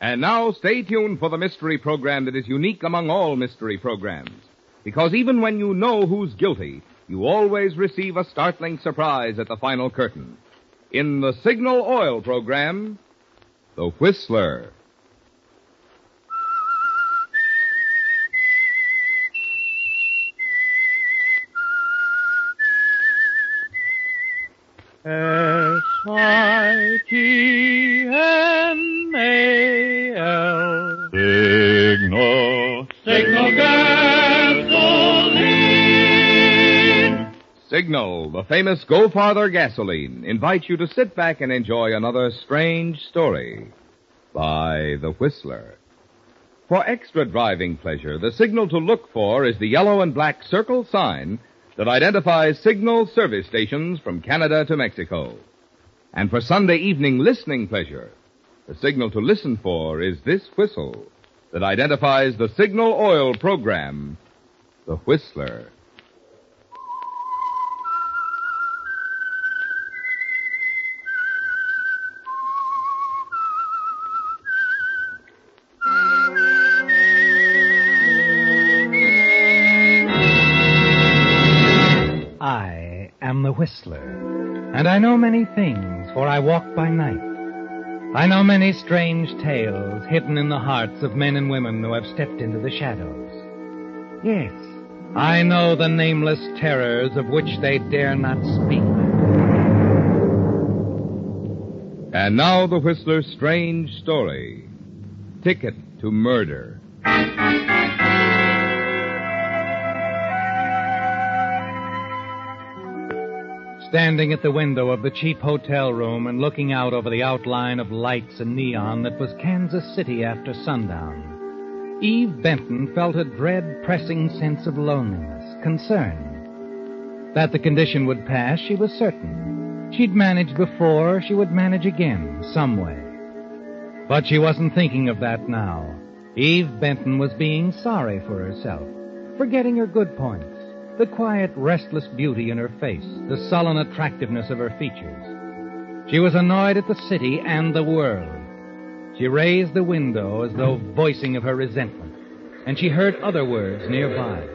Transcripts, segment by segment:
And now, stay tuned for the mystery program that is unique among all mystery programs. Because even when you know who's guilty, you always receive a startling surprise at the final curtain. In the Signal Oil program, The Whistler. S-I-G-N-A-L Signal Gasoline. Signal, the famous Go Farther gasoline, invites you to sit back and enjoy another strange story by The Whistler. For extra driving pleasure, the signal to look for is the yellow and black circle sign that identifies Signal service stations from Canada to Mexico. And for Sunday evening listening pleasure, the signal to listen for is this whistle that identifies the Signal Oil program, The Whistler. I am the Whistler, and I know many things, for I walk by night. I know many strange tales hidden in the hearts of men and women who have stepped into the shadows. Yes, I know the nameless terrors of which they dare not speak. And now the Whistler's strange story, Ticket to Murder. Standing at the window of the cheap hotel room and looking out over the outline of lights and neon that was Kansas City after sundown, Eve Benton felt a dread, pressing sense of loneliness, concern. That the condition would pass, she was certain. She'd managed before, she would manage again, some way. But she wasn't thinking of that now. Eve Benton was being sorry for herself, forgetting her good points. The quiet, restless beauty in her face, the sullen attractiveness of her features. She was annoyed at the city and the world. She raised the window as though voicing of her resentment, and she heard other words nearby.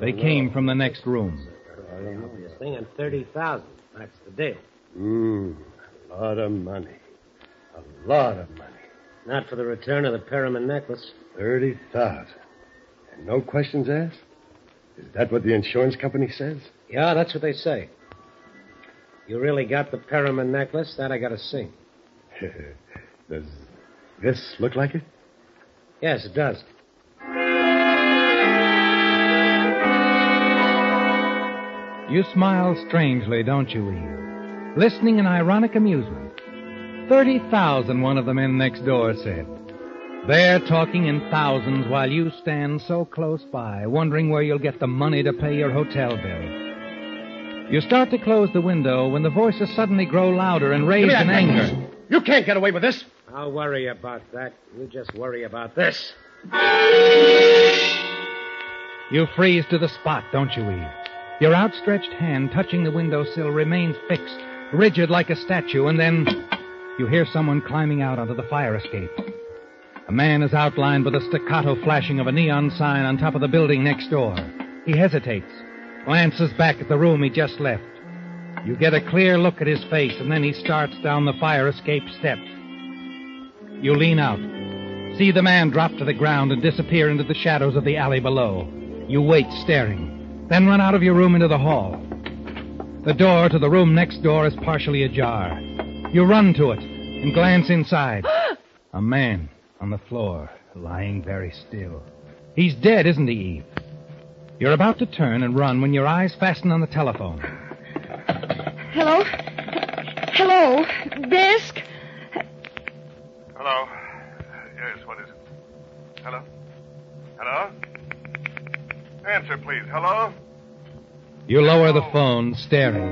They came from the next room. This thing at $30,000. That's the deal. A lot of money. A lot of money. Not for the return of the Perriman necklace. $30,000. And no questions asked? Is that what the insurance company says? Yeah, that's what they say. You really got the Perriman necklace? That I gotta see. Does this look like it? Yes, it does. You smile strangely, don't you, Eve? Listening in ironic amusement. 30,000, one of the men next door said. They're talking in thousands while you stand so close by, wondering where you'll get the money to pay your hotel bill. You start to close the window when the voices suddenly grow louder and raised in anger. You can't get away with this. I'll worry about that. You just worry about this. You freeze to the spot, don't you, Eve? Your outstretched hand touching the windowsill remains fixed, rigid like a statue, and then you hear someone climbing out onto the fire escape. A man is outlined by the staccato flashing of a neon sign on top of the building next door. He hesitates, glances back at the room he just left. You get a clear look at his face, and then he starts down the fire escape steps. You lean out, see the man drop to the ground and disappear into the shadows of the alley below. You wait, staring, then run out of your room into the hall. The door to the room next door is partially ajar. You run to it and glance inside. A man on the floor, lying very still. He's dead, isn't he, Eve? You're about to turn and run when your eyes fasten on the telephone. Hello? Hello? Desk? Hello. Yes, what is it? Hello? Hello? Answer, please. Hello? You lower the phone, staring,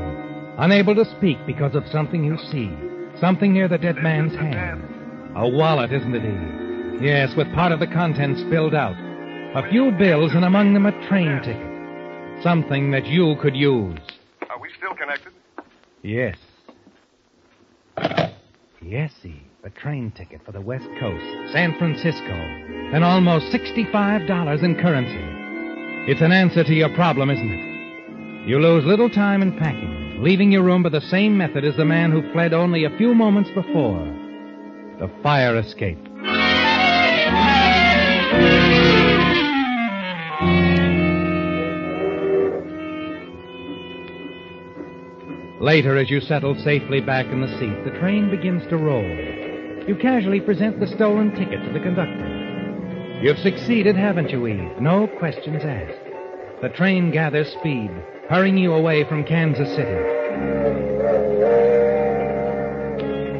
unable to speak because of something you see. Something near the dead man's hand. A wallet, isn't it, Eve? Yes, with part of the contents spilled out. A few bills, and among them a train ticket. Something that you could use. Are we still connected? Yes. Yes, Eve. A train ticket for the West Coast, San Francisco, and almost $65 in currency. It's an answer to your problem, isn't it? You lose little time in packing, leaving your room by the same method as the man who fled only a few moments before. The fire escape. Later, as you settle safely back in the seat, the train begins to roll. You casually present the stolen ticket to the conductor. You've succeeded, haven't you, Eve? No questions asked. The train gathers speed, hurrying you away from Kansas City.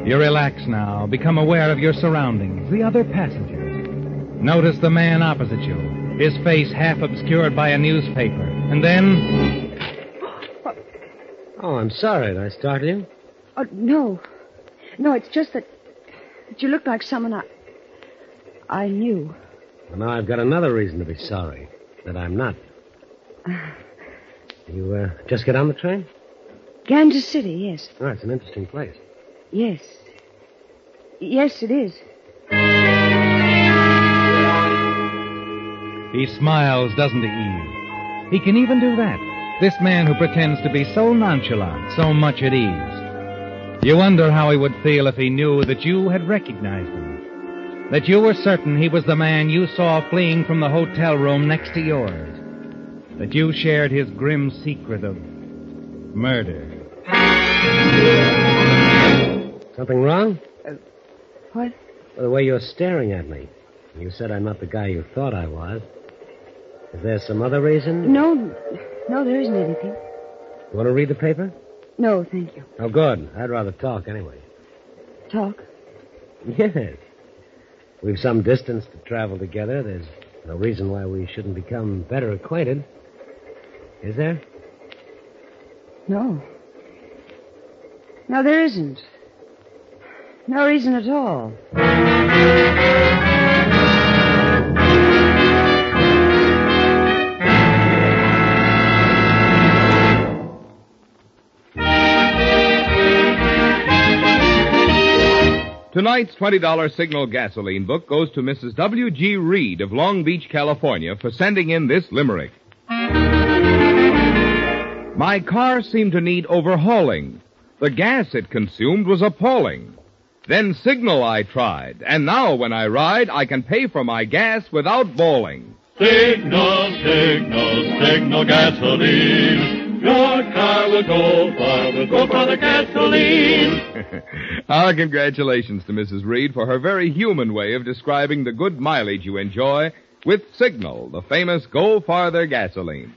You relax now, become aware of your surroundings, the other passengers. Notice the man opposite you, his face half obscured by a newspaper. And then... Oh, I'm sorry. Did I startle you? Oh, no. No, it's just that you look like someone I knew. Well, now I've got another reason to be sorry. That I'm not. You just get on the train? Kansas City, yes. Oh, it's an interesting place. Yes. Yes, it is. He smiles, doesn't he, Eve? He can even do that. This man who pretends to be so nonchalant, so much at ease. You wonder how he would feel if he knew that you had recognized him. That you were certain he was the man you saw fleeing from the hotel room next to yours. That you shared his grim secret of murder. Something wrong? What? Well, the way you're staring at me. You said I'm not the guy you thought I was. Is there some other reason? No, there isn't anything. You want to read the paper? No, thank you. Oh, good. I'd rather talk anyway. Talk? Yes. We've some distance to travel together. There's no reason why we shouldn't become better acquainted. Is there? No. No, there isn't. No reason at all. Tonight's $20 Signal gasoline book goes to Mrs. W.G. Reed of Long Beach, California, for sending in this limerick. My car seemed to need overhauling. The gas it consumed was appalling. Then Signal I tried, and now when I ride, I can pay for my gas without bawling. Signal, signal, signal gasoline. Your car will go for the gasoline. Our congratulations to Mrs. Reed for her very human way of describing the good mileage you enjoy with Signal, the famous Go Farther gasoline.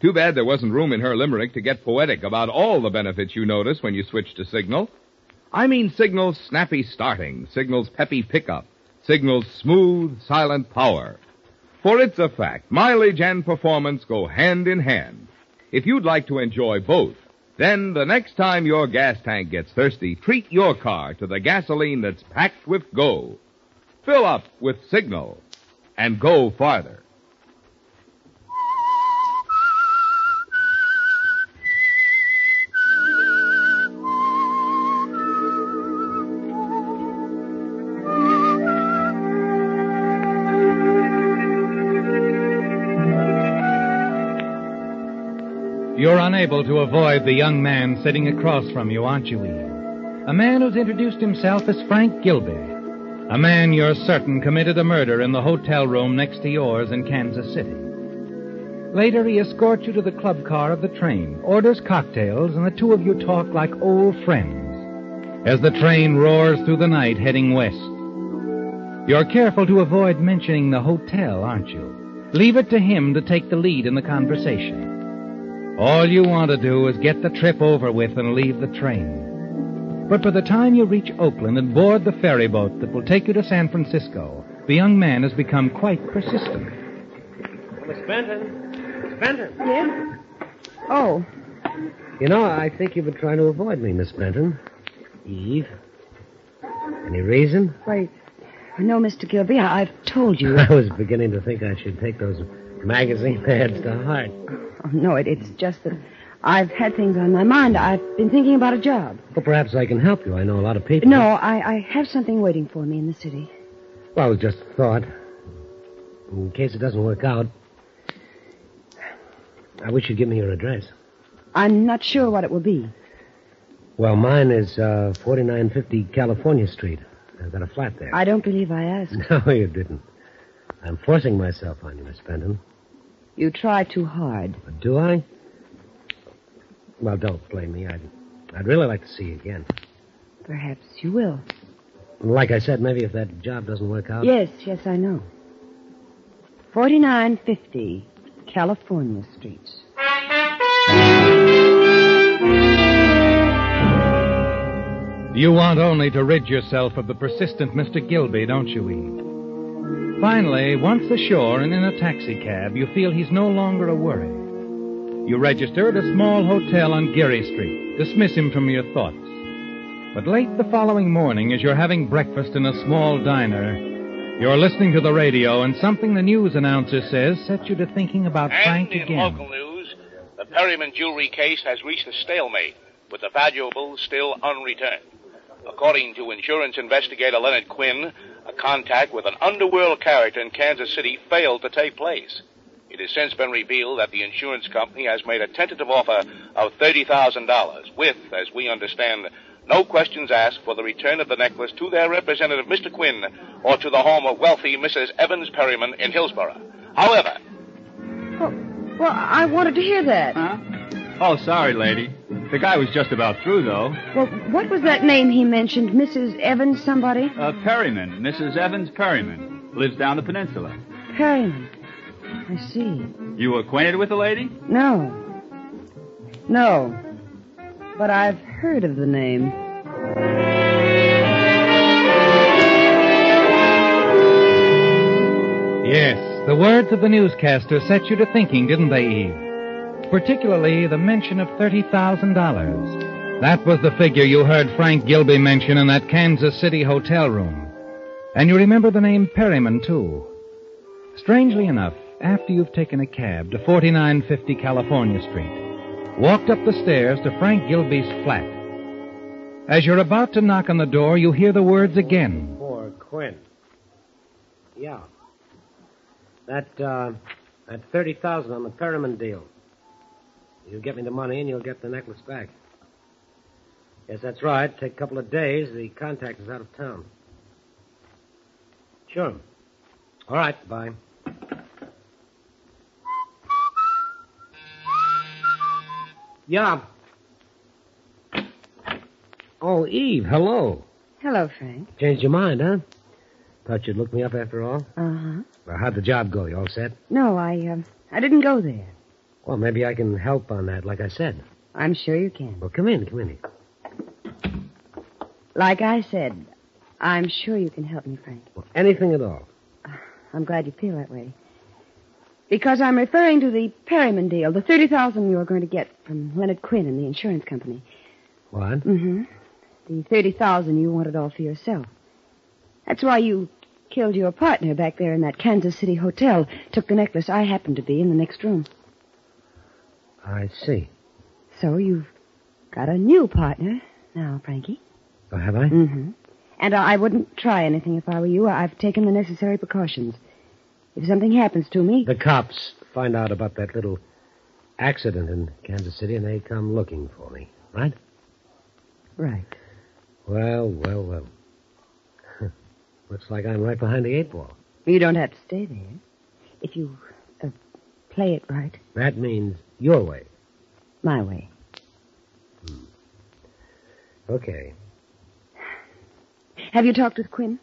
Too bad there wasn't room in her limerick to get poetic about all the benefits you notice when you switch to Signal. I mean Signal's snappy starting, Signal's peppy pickup, Signal's smooth, silent power. For it's a fact, mileage and performance go hand in hand. If you'd like to enjoy both, then the next time your gas tank gets thirsty, treat your car to the gasoline that's packed with go. Fill up with Signal and go farther. You're unable to avoid the young man sitting across from you, aren't you, Eve? A man who's introduced himself as Frank Gilby. A man you're certain committed a murder in the hotel room next to yours in Kansas City. Later, he escorts you to the club car of the train, orders cocktails, and the two of you talk like old friends as the train roars through the night heading west. You're careful to avoid mentioning the hotel, aren't you? Leave it to him to take the lead in the conversation. All you want to do is get the trip over with and leave the train. But by the time you reach Oakland and board the ferry boat that will take you to San Francisco, the young man has become quite persistent. Miss Benton. Miss Benton. Yes? Oh. You know, I think you've been trying to avoid me, Miss Benton. Eve. Any reason? Wait. No, Mr. Gilby, I've told you. I was beginning to think I should take those magazine ads to heart. Oh, no, it's just that I've had things on my mind. I've been thinking about a job. Well, perhaps I can help you. I know a lot of people. No, I have something waiting for me in the city. Well, it was just a thought. In case it doesn't work out, I wish you'd give me your address. I'm not sure what it will be. Well, mine is 4950 California Street. I've got a flat there. I don't believe I asked. No, you didn't. I'm forcing myself on you, Miss Fenton. You try too hard. Do I? Well, don't blame me. I'd really like to see you again. Perhaps you will. Like I said, maybe if that job doesn't work out... Yes, I know. 4950 California Street. You want only to rid yourself of the persistent Mr. Gilby, don't you, Eve? Finally, once ashore and in a taxicab, you feel he's no longer a worry. You register at a small hotel on Geary Street. Dismiss him from your thoughts. But late the following morning, as you're having breakfast in a small diner, you're listening to the radio, and something the news announcer says sets you to thinking about Frank And in again. local news, the Perryman jewelry case has reached a stalemate, with the valuables still unreturned. According to insurance investigator Leonard Quinn, a contact with an underworld character in Kansas City failed to take place. It has since been revealed that the insurance company has made a tentative offer of $30,000 with, as we understand, no questions asked for the return of the necklace to their representative, Mr. Quinn, or to the home of wealthy Mrs. Evans Perryman in Hillsborough. However... Well, I wanted to hear that. Huh? Oh, sorry, lady. The guy was just about through, though. Well, what was that name he mentioned? Mrs. Evans somebody? Perryman. Mrs. Evans Perryman. Lives down the peninsula. Perryman. I see. You acquainted with the lady? No. But I've heard of the name. Yes, the words of the newscaster set you to thinking, didn't they, Eve? Particularly the mention of $30,000. That was the figure you heard Frank Gilby mention in that Kansas City hotel room. And you remember the name Perryman, too. Strangely enough, after you've taken a cab to 4950 California Street, walked up the stairs to Frank Gilby's flat. As you're about to knock on the door, you hear the words again. For Quinn. Yeah. That $30,000 on the Perryman deal. You get me the money and you'll get the necklace back. Yes, that's right. Take a couple of days. The contact is out of town. Sure. All right, bye. Yeah. Oh, Eve, hello. Hello, Frank. Changed your mind, huh? Thought you'd look me up after all? Uh-huh. Well, how'd the job go? You all set? No, I didn't go there. Well, maybe I can help on that, like I said. I'm sure you can. Well, come in. Like I said, I'm sure you can help me, Frank. Well, anything at all. I'm glad you feel that way. Because I'm referring to the Perryman deal, the $30,000 you were going to get from Leonard Quinn and the insurance company. What? Mm-hmm. The $30,000 you wanted all for yourself. That's why you killed your partner back there in that Kansas City hotel, took the necklace. I happened to be in the next room. I see. So you've got a new partner now, Frankie. Oh, have I? Mm-hmm. And I wouldn't try anything if I were you. I've taken the necessary precautions. If something happens to me... The cops find out about that little accident in Kansas City, and they come looking for me, right? Right. Well. Looks like I'm right behind the eight ball. You don't have to stay there. If you play it right. That means your way. My way. Okay. Have you talked with Quinn?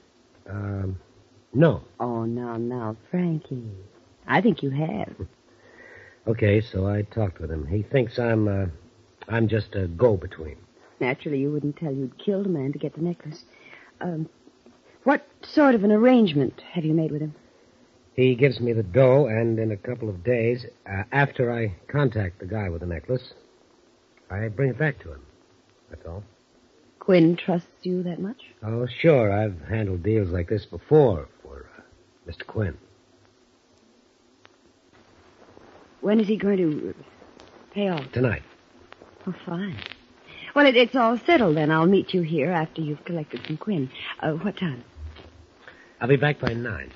No. Oh, now, Frankie. I think you have. Okay, so I talked with him. He thinks I'm just a go-between. Naturally, you wouldn't tell you'd killed a man to get the necklace. What sort of an arrangement have you made with him? He gives me the dough, and in a couple of days, after I contact the guy with the necklace, I bring it back to him. That's all. Quinn trusts you that much? Oh, sure. I've handled deals like this before for Mr. Quinn. When is he going to pay off? Tonight. Oh, fine. Well, it's all settled then. I'll meet you here after you've collected from Quinn. What time? I'll be back by 9.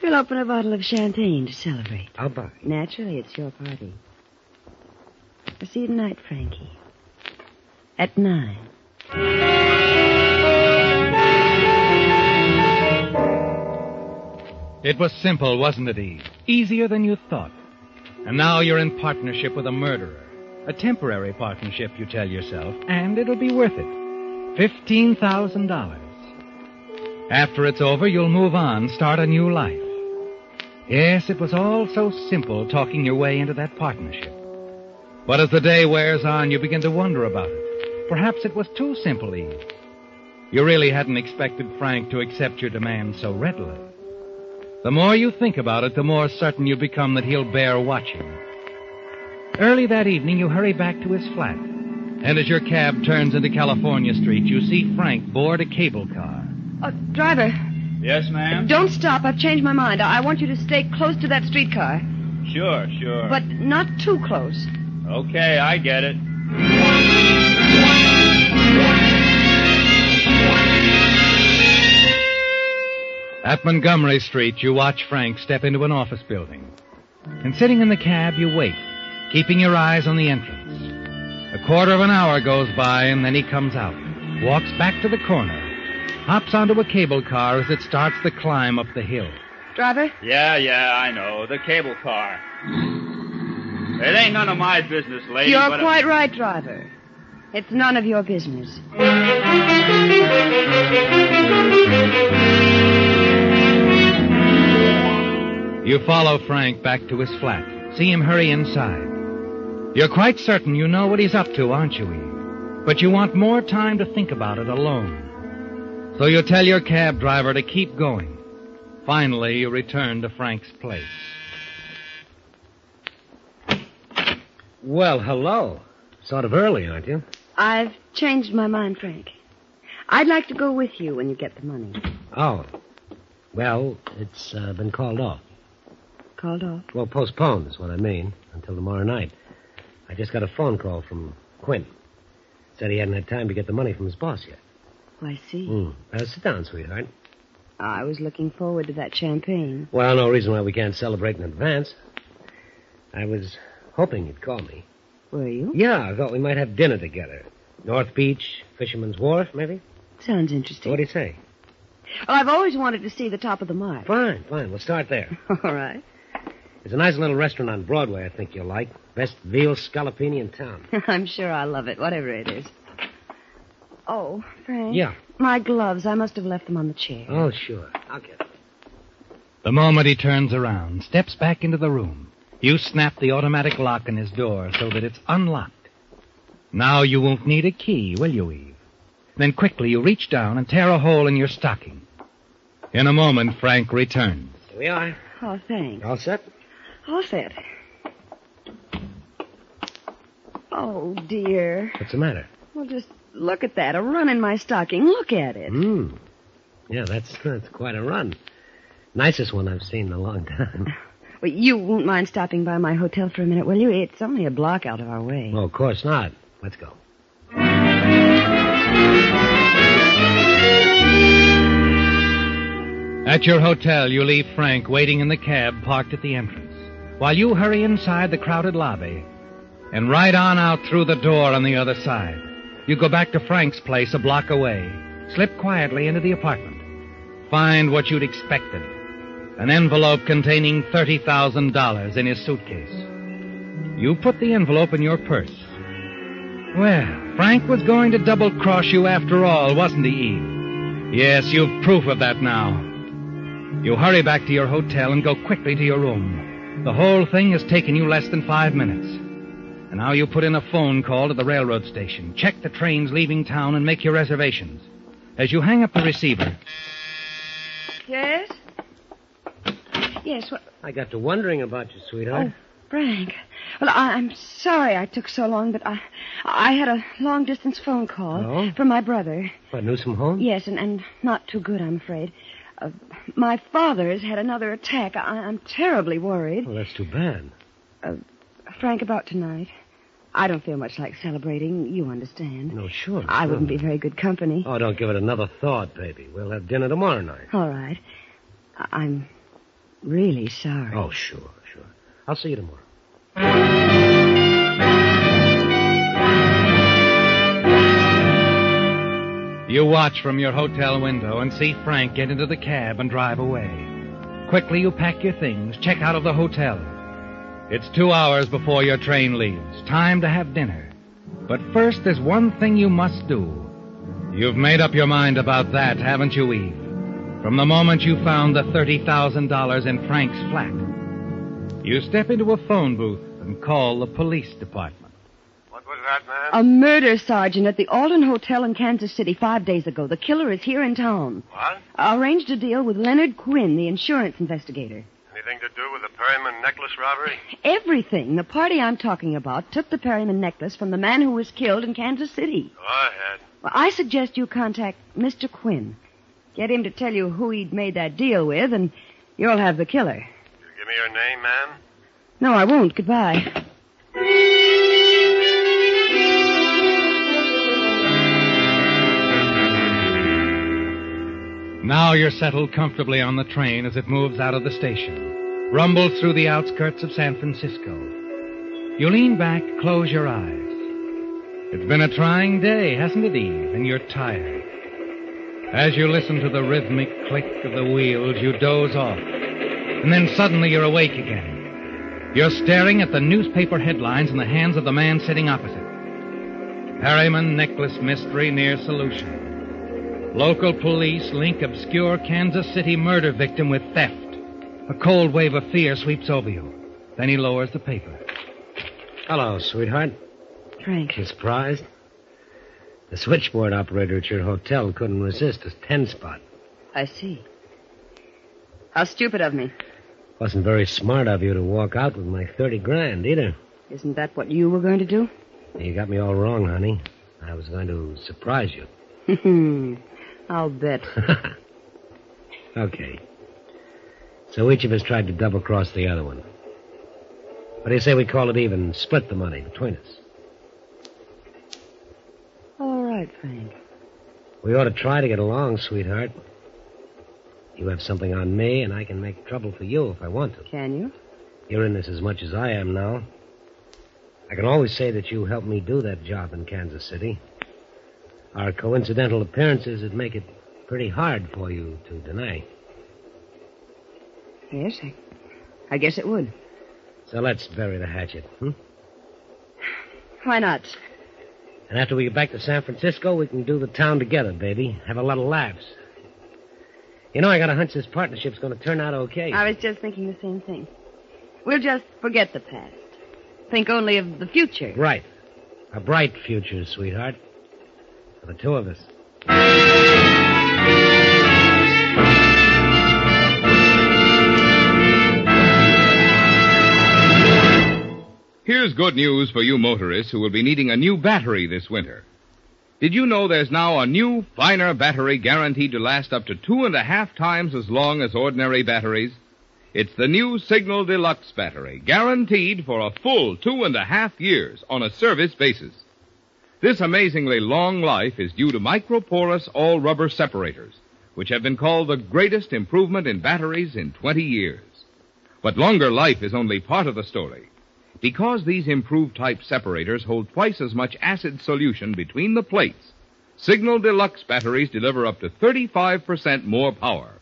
We'll open a bottle of champagne to celebrate. I'll buy. Naturally, it's your party. I'll see you tonight, Frankie. At 9. It was simple, wasn't it, Eve? Easier than you thought. And now you're in partnership with a murderer. A temporary partnership, you tell yourself, and it'll be worth it. $15,000. After it's over, you'll move on, start a new life. Yes, it was all so simple, talking your way into that partnership. But as the day wears on, you begin to wonder about it. Perhaps it was too simple, Eve. You really hadn't expected Frank to accept your demand so readily. The more you think about it, the more certain you become that he'll bear watching. Early that evening, you hurry back to his flat. And as your cab turns into California Street, you see Frank board a cable car. Driver. Yes, ma'am? Don't stop. I've changed my mind. I want you to stay close to that streetcar. Sure. But not too close. Okay, I get it. At Montgomery Street, you watch Frank step into an office building. And sitting in the cab, you wait, keeping your eyes on the entrance. A quarter of an hour goes by, and then he comes out, walks back to the corner, hops onto a cable car as it starts the climb up the hill. Driver? Yeah, I know. The cable car. It ain't none of my business, lady. You're quite right, driver. It's none of your business. You follow Frank back to his flat. See him hurry inside. You're quite certain you know what he's up to, aren't you, Eve? But you want more time to think about it alone. So you tell your cab driver to keep going. Finally, you return to Frank's place. Well, hello. Sort of early, aren't you? I've changed my mind, Frank. I'd like to go with you when you get the money. Oh. Well, it's been called off. Called off? Well, postponed is what I mean, until tomorrow night. I just got a phone call from Quinn. Said he hadn't had time to get the money from his boss yet. Oh, I see. Sit down, sweetheart. I was looking forward to that champagne. Well, no reason why we can't celebrate in advance. I was hoping you'd call me. Were you? Yeah, I thought we might have dinner together. North Beach, Fisherman's Wharf, maybe? Sounds interesting. What do you say? Well, I've always wanted to see the top of the Mart. Fine. We'll start there. All right. There's a nice little restaurant on Broadway I think you'll like. Best veal scallopini in town. I'm sure I'll love it, whatever it is. Oh, Frank. Yeah. My gloves. I must have left them on the chair. Oh, sure. I'll get them. The moment he turns around, steps back into the room, you snap the automatic lock on his door so that it's unlocked. Now you won't need a key, will you, Eve? Then quickly you reach down and tear a hole in your stocking. In a moment, Frank returns. Here we are. Oh, thanks. All set? All set. Oh, dear. What's the matter? Well, just look at that. A run in my stocking. Look at it. Yeah, that's quite a run. Nicest one I've seen in a long time. Well, you won't mind stopping by my hotel for a minute, will you? It's only a block out of our way. Oh, of course not. Let's go. At your hotel, you leave Frank waiting in the cab parked at the entrance, while you hurry inside the crowded lobby and ride on out through the door on the other side. You go back to Frank's place a block away, slip quietly into the apartment, find what you'd expected, an envelope containing $30,000 in his suitcase. You put the envelope in your purse. Well, Frank was going to double-cross you after all, wasn't he, Eve? Yes, you've proof of that now. You hurry back to your hotel and go quickly to your room. The whole thing has taken you less than 5 minutes. And now you put in a phone call to the railroad station, check the trains leaving town, and make your reservations. As you hang up the receiver... Yes? Yes, what... I got to wondering about you, sweetheart. Oh, Frank. Well, I'm sorry I took so long, but I had a long-distance phone call from my brother. What, news from home? Yes, and not too good, I'm afraid. My father's had another attack. I'm terribly worried. Well, that's too bad. Frank, about tonight. I don't feel much like celebrating. You understand. No, sure. I wouldn't be very good company. Oh, don't give it another thought, baby. We'll have dinner tomorrow night. All right. I'm really sorry. Oh, sure. I'll see you tomorrow. You watch from your hotel window and see Frank get into the cab and drive away. Quickly, you pack your things, check out of the hotel. It's 2 hours before your train leaves. Time to have dinner. But first, there's one thing you must do. You've made up your mind about that, haven't you, Eve? From the moment you found the $30,000 in Frank's flat. You step into a phone booth and call the police department. What was that, man? A murder, Sergeant, at the Alden Hotel in Kansas City 5 days ago. The killer is here in town. What? I arranged a deal with Leonard Quinn, the insurance investigator. Anything to do with the Perryman necklace robbery? Everything. The party I'm talking about took the Perryman necklace from the man who was killed in Kansas City. Go ahead. Well, I suggest you contact Mr. Quinn. Get him to tell you who he'd made that deal with, and you'll have the killer. You give me your name, ma'am? No, I won't. Goodbye. Now you're settled comfortably on the train as it moves out of the station, rumbles through the outskirts of San Francisco. You lean back, close your eyes. It's been a trying day, hasn't it, Eve? And you're tired. As you listen to the rhythmic click of the wheels, you doze off. And then suddenly you're awake again. You're staring at the newspaper headlines in the hands of the man sitting opposite. Perryman necklace mystery near solution. Local police link obscure Kansas City murder victim with theft. A cold wave of fear sweeps over you. Then he lowers the paper. Hello, sweetheart. Frank. You surprised? The switchboard operator at your hotel couldn't resist a 10-spot. I see. How stupid of me. Wasn't very smart of you to walk out with my 30 grand, either. Isn't that what you were going to do? You got me all wrong, honey. I was going to surprise you. I'll bet. Okay. So each of us tried to double-cross the other one. What do you say we call it even and split the money between us? All right, Frank. We ought to try to get along, sweetheart. You have something on me, and I can make trouble for you if I want to. Can you? You're in this as much as I am now. I can always say that you helped me do that job in Kansas City. Our coincidental appearances would make it pretty hard for you to deny. Yes, I guess it would. So let's bury the hatchet, Why not? And after we get back to San Francisco, we can do the town together, baby. Have a lot of laughs. You know, I got a hunch this partnership's going to turn out okay. I was just thinking the same thing. We'll just forget the past. Think only of the future. Right. A bright future, sweetheart. For the two of us. Here's good news for you motorists who will be needing a new battery this winter. Did you know there's now a new, finer battery guaranteed to last up to 2.5 times as long as ordinary batteries? It's the new Signal Deluxe battery, guaranteed for a full 2.5 years on a service basis. This amazingly long life is due to microporous all-rubber separators, which have been called the greatest improvement in batteries in 20 years. But longer life is only part of the story. Because these improved type separators hold twice as much acid solution between the plates, Signal Deluxe batteries deliver up to 35% more power.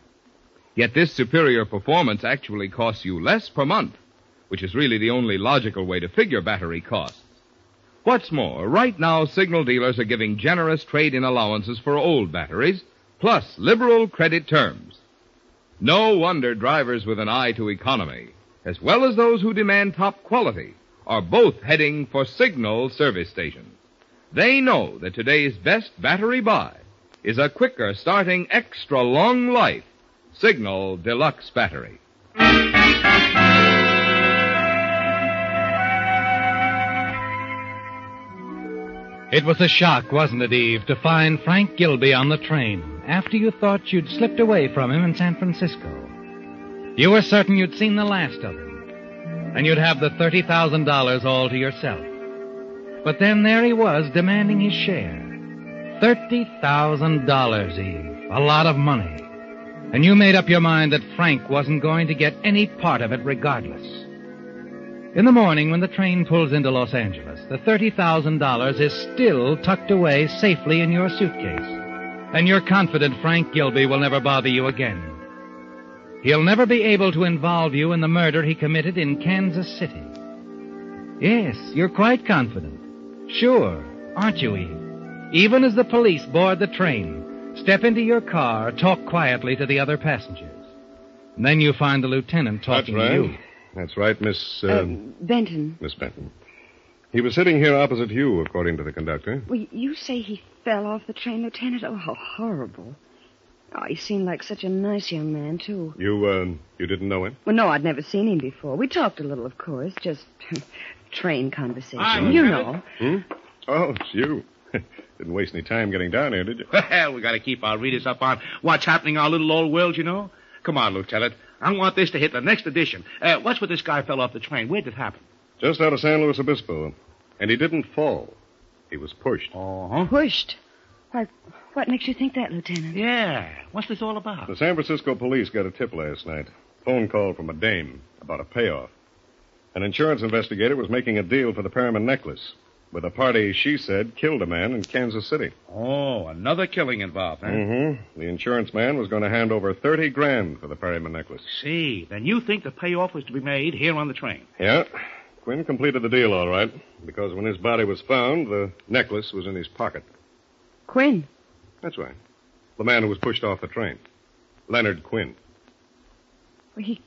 Yet this superior performance actually costs you less per month, which is really the only logical way to figure battery costs. What's more, right now Signal dealers are giving generous trade-in allowances for old batteries, plus liberal credit terms. No wonder drivers with an eye to economy, as well as those who demand top quality, are both heading for Signal service stations. They know that today's best battery buy is a quicker starting extra long life Signal Deluxe battery. It was a shock, wasn't it, Eve, to find Frank Gilby on the train after you thought you'd slipped away from him in San Francisco. You were certain you'd seen the last of him, and you'd have the $30,000 all to yourself. But then there he was, demanding his share. $30,000, Eve. A lot of money. And you made up your mind that Frank wasn't going to get any part of it regardless. In the morning, when the train pulls into Los Angeles, the $30,000 is still tucked away safely in your suitcase. And you're confident Frank Gilby will never bother you again. He'll never be able to involve you in the murder he committed in Kansas City. Yes, you're quite confident. Sure, aren't you, Eve? Even as the police board the train, step into your car, talk quietly to the other passengers. And then you find the lieutenant talking to you. That's right, Miss... Benton. Miss Benton. He was sitting here opposite you, according to the conductor. Well, you say he fell off the train, Lieutenant? Oh, how horrible. Oh, he seemed like such a nice young man, too. You didn't know him? Well, no, I'd never seen him before. We talked a little, of course, just train conversation. Hi, you know. Oh, it's you. Didn't waste any time getting down here, did you? Well, we got to keep our readers up on what's happening in our little old world, you know. Come on, Lieutenant. I want this to hit the next edition. What's with this guy fell off the train? Where'd it happen? Just out of San Luis Obispo. And he didn't fall. He was pushed. Uh-huh. Pushed? Why, what makes you think that, Lieutenant? Yeah. What's this all about? The San Francisco police got a tip last night. Phone call from a dame about a payoff. An insurance investigator was making a deal for the Perriman necklace with a party, she said, killed a man in Kansas City. Oh, another killing involved, huh? Mm-hmm. The insurance man was going to hand over $30,000 for the Perriman necklace. See, then you think the payoff was to be made here on the train? Yeah. Quinn completed the deal all right, because when his body was found, the necklace was in his pocket. Quinn? That's right. The man who was pushed off the train. Leonard Quinn. Well, he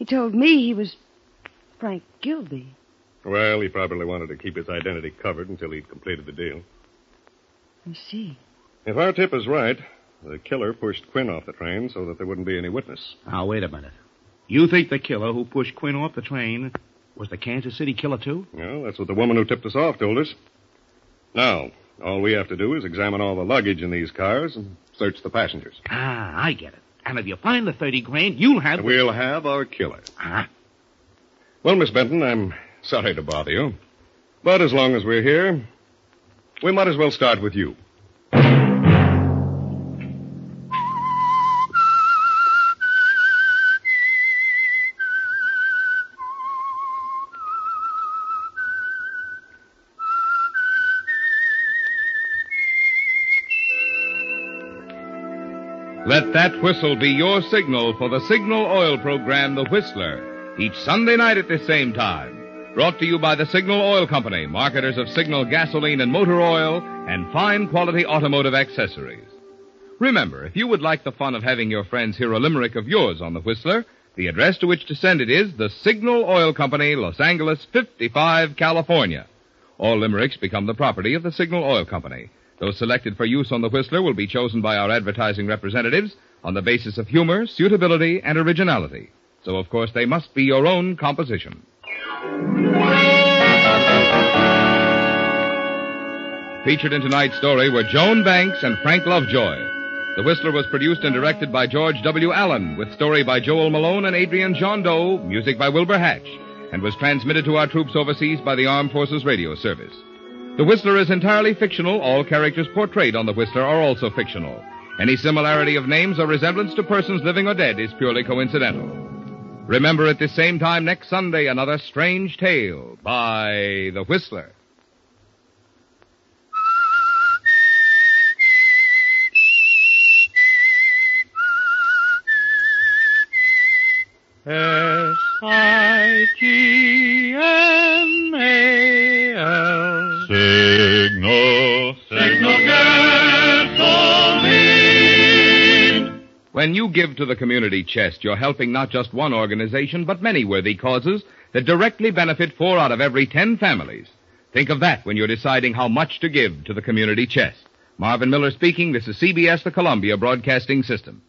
told me he was Frank Gilby. Well, he probably wanted to keep his identity covered until he'd completed the deal. I see. If our tip is right, the killer pushed Quinn off the train so that there wouldn't be any witness. Now, wait a minute. You think the killer who pushed Quinn off the train was the Kansas City killer, too? Well, that's what the woman who tipped us off told us. Now, all we have to do is examine all the luggage in these cars and search the passengers. Ah, I get it. And if you find the $30,000, you'll have... We'll have our killer. Ah. Well, Miss Benton, I'm sorry to bother you. But as long as we're here, we might as well start with you. Let that whistle be your signal for the Signal Oil program, The Whistler, each Sunday night at this same time. Brought to you by the Signal Oil Company, marketers of Signal gasoline and motor oil and fine quality automotive accessories. Remember, if you would like the fun of having your friends hear a limerick of yours on The Whistler, the address to which to send it is the Signal Oil Company, Los Angeles 55, California. All limericks become the property of the Signal Oil Company. Those selected for use on The Whistler will be chosen by our advertising representatives on the basis of humor, suitability, and originality. So, of course, they must be your own composition. Featured in tonight's story were Joan Banks and Frank Lovejoy. The Whistler was produced and directed by George W. Allen, with story by Joel Malone and Adrian John Doe, music by Wilbur Hatch, and was transmitted to our troops overseas by the Armed Forces Radio Service. The Whistler is entirely fictional. All characters portrayed on The Whistler are also fictional. Any similarity of names or resemblance to persons living or dead is purely coincidental. Remember at this same time next Sunday, another strange tale by The Whistler. S-I-G-N-A-L Signal, Signal gasoline. When you give to the community chest, you're helping not just one organization, but many worthy causes that directly benefit 4 out of every 10 families. Think of that when you're deciding how much to give to the community chest. Marvin Miller speaking. This is CBS, the Columbia Broadcasting System.